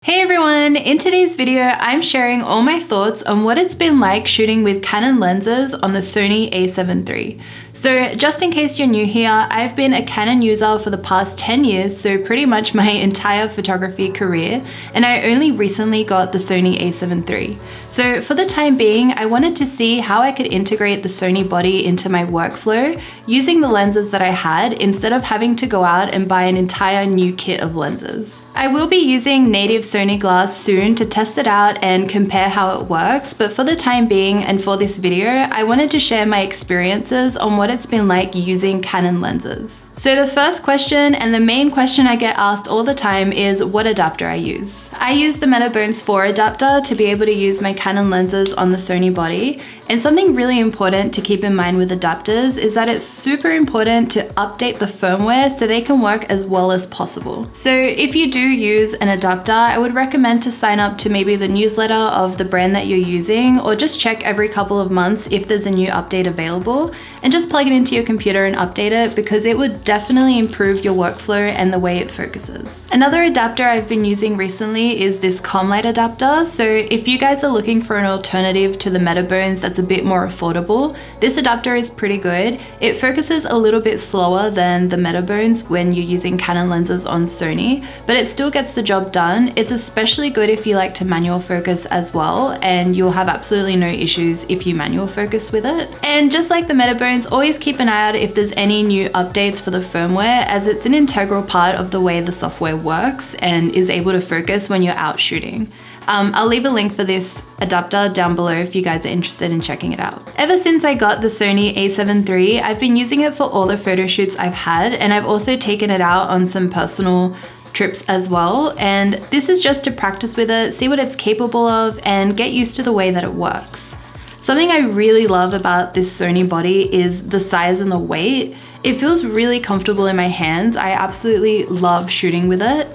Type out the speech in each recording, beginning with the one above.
Hey everyone! In today's video, I'm sharing all my thoughts on what it's been like shooting with Canon lenses on the Sony A7 III. So just in case you're new here, I've been a Canon user for the past 10 years, so pretty much my entire photography career, and I only recently got the Sony A7 III. So for the time being, I wanted to see how I could integrate the Sony body into my workflow using the lenses that I had instead of having to go out and buy an entire new kit of lenses. I will be using native Sony glass soon to test it out and compare how it works, but for the time being and for this video, I wanted to share my experiences on what it's been like using Canon lenses. So the first question and the main question I get asked all the time is what adapter I use. I use the Metabones 4 adapter to be able to use my Canon lenses on the Sony body, and something really important to keep in mind with adapters is that it's super important to update the firmware so they can work as well as possible. So if you do use an adapter, I would recommend to sign up to maybe the newsletter of the brand that you're using, or just check every couple of months if there's a new update available, and just plug it into your computer and update it because it would definitely improve your workflow and the way it focuses. Another adapter I've been using recently is this Comlight adapter. So if you guys are looking for an alternative to the Metabones that's a bit more affordable, this adapter is pretty good. It focuses a little bit slower than the Metabones when you're using Canon lenses on Sony, but it still gets the job done. It's especially good if you like to manual focus as well, and you'll have absolutely no issues if you manual focus with it. And just like the Metabones, always keep an eye out if there's any new updates for the firmware, as it's an integral part of the way the software works and is able to focus when you're out shooting. I'll leave a link for this adapter down below if you guys are interested in checking it out. Ever since I got the Sony A7 III, I've been using it for all the photo shoots I've had, and I've also taken it out on some personal trips as well. And this is just to practice with it, see what it's capable of, and get used to the way that it works. Something I really love about this Sony body is the size and the weight. It feels really comfortable in my hands. I absolutely love shooting with it.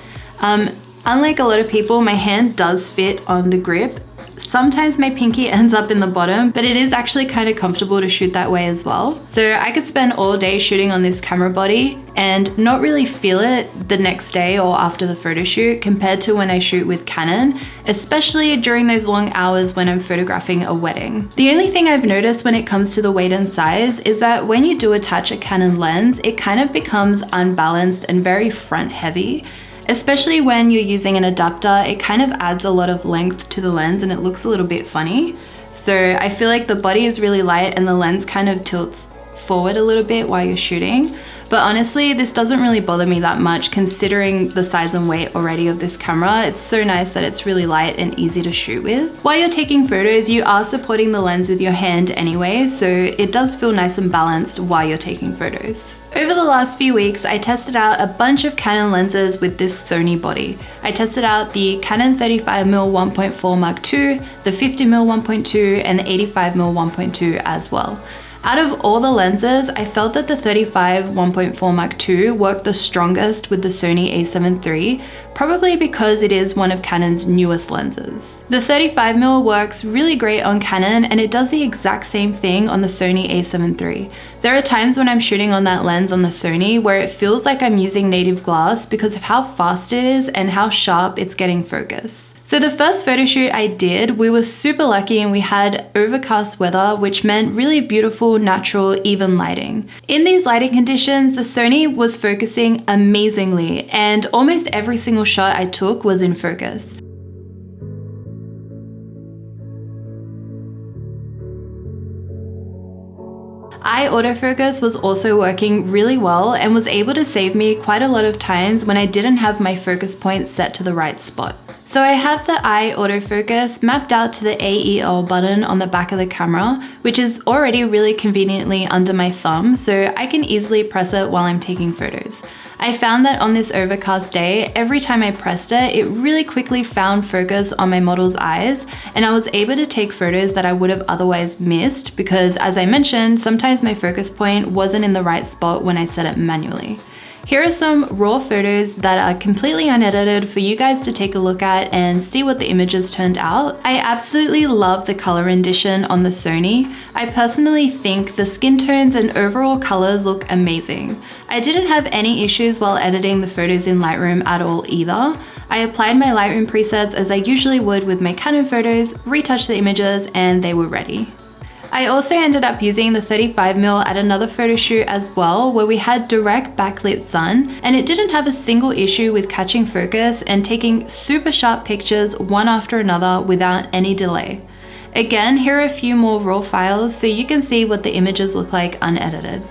Unlike a lot of people, my hand does fit on the grip. Sometimes my pinky ends up in the bottom, but it is actually kind of comfortable to shoot that way as well. So I could spend all day shooting on this camera body and not really feel it the next day or after the photo shoot compared to when I shoot with Canon, especially during those long hours when I'm photographing a wedding. The only thing I've noticed when it comes to the weight and size is that when you do attach a Canon lens, it kind of becomes unbalanced and very front heavy. Especially when you're using an adapter, it kind of adds a lot of length to the lens and it looks a little bit funny. So I feel like the body is really light and the lens kind of tilts forward a little bit while you're shooting. But honestly, this doesn't really bother me that much considering the size and weight already of this camera. It's so nice that it's really light and easy to shoot with. While you're taking photos, you are supporting the lens with your hand anyway, so it does feel nice and balanced while you're taking photos. Over the last few weeks, I tested out a bunch of Canon lenses with this Sony body. I tested out the Canon 35mm 1.4 Mark II, the 50mm 1.2, and the 85mm 1.2 as well. Out of all the lenses, I felt that the 35 1.4 Mark II worked the strongest with the Sony A7 III, probably because it is one of Canon's newest lenses. The 35mm works really great on Canon, and it does the exact same thing on the Sony A7 III. There are times when I'm shooting on that lens on the Sony where it feels like I'm using native glass because of how fast it is and how sharp it's getting focus. So the first photo shoot I did, we were super lucky and we had overcast weather, which meant really beautiful, natural, even lighting. In these lighting conditions, the Sony was focusing amazingly, and almost every single shot I took was in focus. IOTA Fergus was also working really well and was able to save me quite a lot of times when I didn't have my focus point set to the right spot. So I have the IOTA Fergus mapped out to the AEL button on the back of the camera, which is already really conveniently under my thumb, so I can easily press it while I'm taking photos. I found that on this overcast day, every time I pressed it, it really quickly found focus on my model's eyes, and I was able to take photos that I would have otherwise missed because, as I mentioned, sometimes my focus point wasn't in the right spot when I set it manually. Here are some raw photos that are completely unedited for you guys to take a look at and see what the images turned out. I absolutely love the color rendition on the Sony. I personally think the skin tones and overall colors look amazing. I didn't have any issues while editing the photos in Lightroom at all either. I applied my Lightroom presets as I usually would with my Canon photos, retouched the images, and they were ready. I also ended up using the 35mm at another photo shoot as well, where we had direct backlit sun, and it didn't have a single issue with catching focus and taking super sharp pictures one after another without any delay. Again, here are a few more raw files so you can see what the images look like unedited.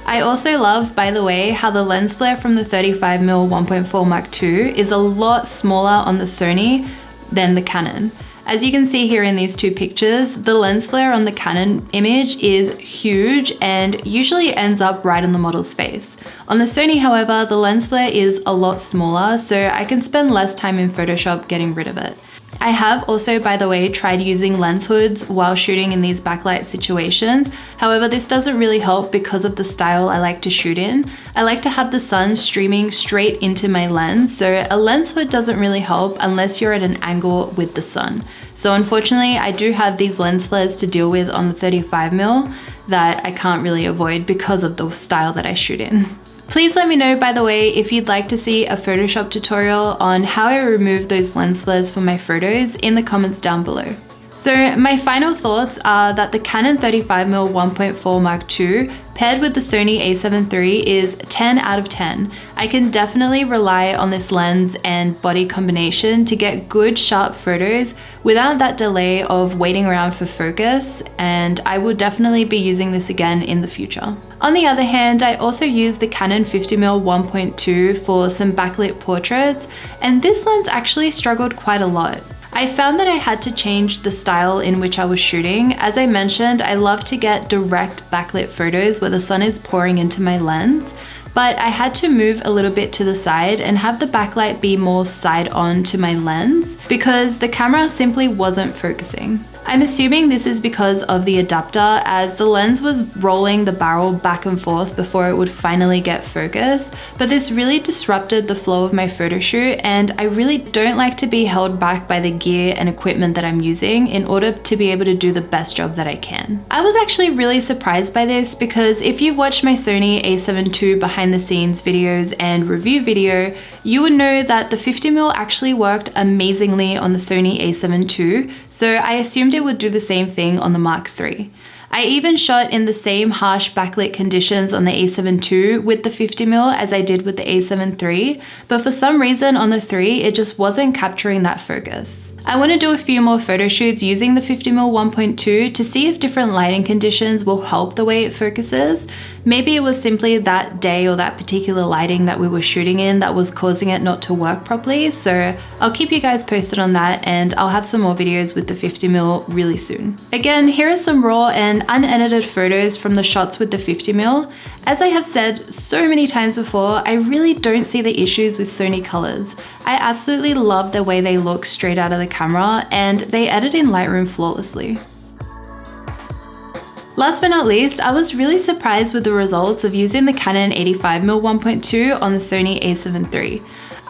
I also love, by the way, how the lens flare from the 35mm 1.4 Mark II is a lot smaller on the Sony than the Canon. As you can see here in these two pictures, the lens flare on the Canon image is huge and usually ends up right on the model's face. On the Sony, however, the lens flare is a lot smaller, so I can spend less time in Photoshop getting rid of it. I have also, by the way, tried using lens hoods while shooting in these backlight situations. However, this doesn't really help because of the style I like to shoot in. I like to have the sun streaming straight into my lens, so a lens hood doesn't really help unless you're at an angle with the sun. So unfortunately, I do have these lens flares to deal with on the 35mm that I can't really avoid because of the style that I shoot in. Please let me know, by the way, if you'd like to see a Photoshop tutorial on how I remove those lens flares from my photos in the comments down below. So my final thoughts are that the Canon 35mm 1.4 Mark II paired with the Sony A7 III is 10 out of 10. I can definitely rely on this lens and body combination to get good sharp photos without that delay of waiting around for focus, and I will definitely be using this again in the future. On the other hand, I also use the Canon 50mm 1.2 for some backlit portraits, and this lens actually struggled quite a lot. I found that I had to change the style in which I was shooting. As I mentioned, I love to get direct backlit photos where the sun is pouring into my lens, but I had to move a little bit to the side and have the backlight be more side on to my lens because the camera simply wasn't focusing. I'm assuming this is because of the adapter, as the lens was rolling the barrel back and forth before it would finally get focus, but this really disrupted the flow of my photo shoot, and I really don't like to be held back by the gear and equipment that I'm using in order to be able to do the best job that I can. I was actually really surprised by this because if you've watched my Sony A7 II behind the scenes videos and review video, you would know that the 50mm actually worked amazingly on the Sony A7 II, so I assumed it would do the same thing on the Mark III. I even shot in the same harsh backlit conditions on the A7 II with the 50mm as I did with the A7 III, but for some reason on the 3 it just wasn't capturing that focus. I want to do a few more photo shoots using the 50mm 1.2 to see if different lighting conditions will help the way it focuses. Maybe it was simply that day or that particular lighting that we were shooting in that was causing it not to work properly, so I'll keep you guys posted on that, and I'll have some more videos with the 50mm really soon. Again, here are some raw and unedited photos from the shots with the 50mm. As I have said so many times before, I really don't see the issues with Sony colors. I absolutely love the way they look straight out of the camera, and they edit in Lightroom flawlessly. Last but not least, I was really surprised with the results of using the Canon 85mm 1.2 on the Sony A7 III.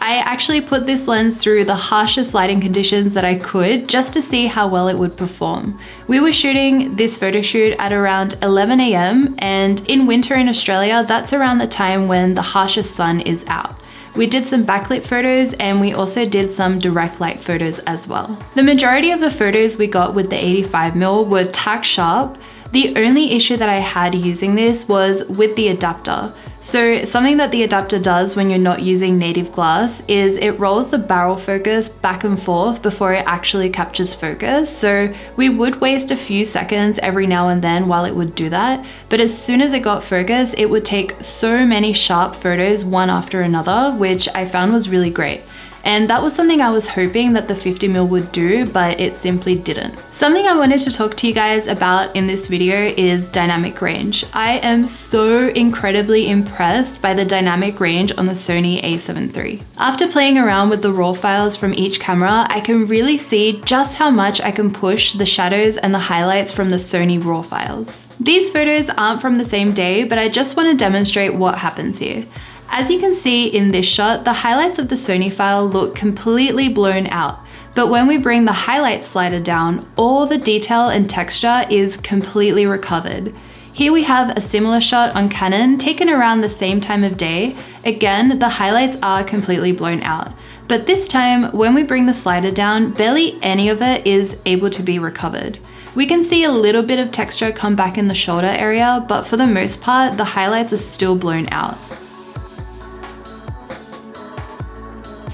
I actually put this lens through the harshest lighting conditions that I could just to see how well it would perform. We were shooting this photo shoot at around 11 AM, and in winter in Australia, that's around the time when the harshest sun is out. We did some backlit photos, and we also did some direct light photos as well. The majority of the photos we got with the 85mm were tack sharp. The only issue that I had using this was with the adapter. So something that the adapter does when you're not using native glass is it rolls the barrel focus back and forth before it actually captures focus. So we would waste a few seconds every now and then while it would do that, but as soon as it got focus, it would take so many sharp photos one after another, which I found was really great. And that was something I was hoping that the 50mm would do, but it simply didn't. Something I wanted to talk to you guys about in this video is dynamic range. I am so incredibly impressed by the dynamic range on the Sony A7 III. After playing around with the raw files from each camera, I can really see just how much I can push the shadows and the highlights from the Sony raw files. These photos aren't from the same day, but I just want to demonstrate what happens here. As you can see in this shot, the highlights of the Sony file look completely blown out, but when we bring the highlight slider down, all the detail and texture is completely recovered. Here we have a similar shot on Canon taken around the same time of day. Again, the highlights are completely blown out. But this time, when we bring the slider down, barely any of it is able to be recovered. We can see a little bit of texture come back in the shoulder area, but for the most part, the highlights are still blown out.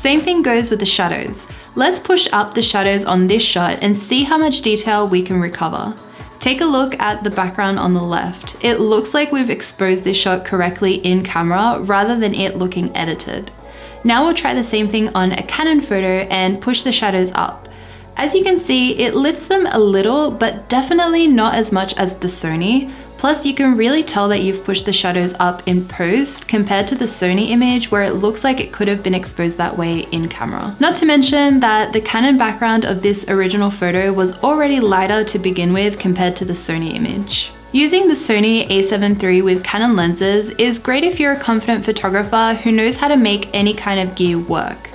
Same thing goes with the shadows. Let's push up the shadows on this shot and see how much detail we can recover. Take a look at the background on the left. It looks like we've exposed this shot correctly in camera rather than it looking edited. Now we'll try the same thing on a Canon photo and push the shadows up. As you can see, it lifts them a little, but definitely not as much as the Sony. Plus, you can really tell that you've pushed the shadows up in post compared to the Sony image where it looks like it could have been exposed that way in camera. Not to mention that the Canon background of this original photo was already lighter to begin with compared to the Sony image. Using the Sony A7 III with Canon lenses is great if you're a confident photographer who knows how to make any kind of gear work.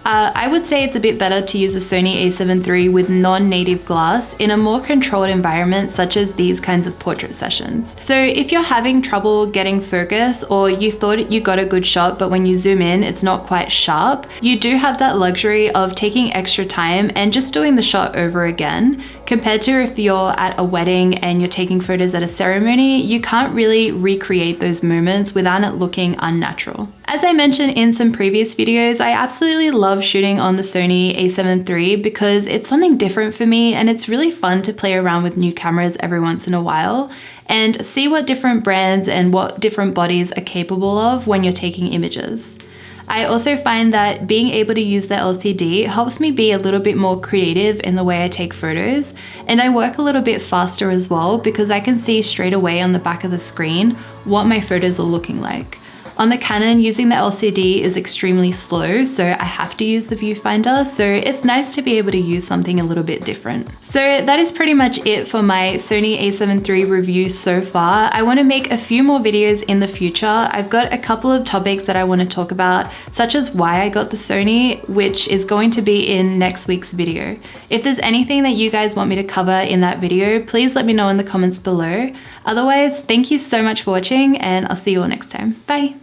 I would say it's a bit better to use a Sony A7 III with non-native glass in a more controlled environment such as these kinds of portrait sessions. So if you're having trouble getting focus or you thought you got a good shot but when you zoom in it's not quite sharp, you do have that luxury of taking extra time and just doing the shot over again. Compared to if you're at a wedding and you're taking photos at a ceremony, you can't really recreate those moments without it looking unnatural. As I mentioned in some previous videos, I absolutely love shooting on the Sony A7 III because it's something different for me and it's really fun to play around with new cameras every once in a while and see what different brands and what different bodies are capable of when you're taking images. I also find that being able to use the LCD helps me be a little bit more creative in the way I take photos, and I work a little bit faster as well because I can see straight away on the back of the screen what my photos are looking like. On the Canon, using the LCD is extremely slow, so I have to use the viewfinder, so it's nice to be able to use something a little bit different. So that is pretty much it for my Sony A7 III review so far. I want to make a few more videos in the future. I've got a couple of topics that I want to talk about, such as why I got the Sony, which is going to be in next week's video. If there's anything that you guys want me to cover in that video, please let me know in the comments below. Otherwise, thank you so much for watching and I'll see you all next time. Bye.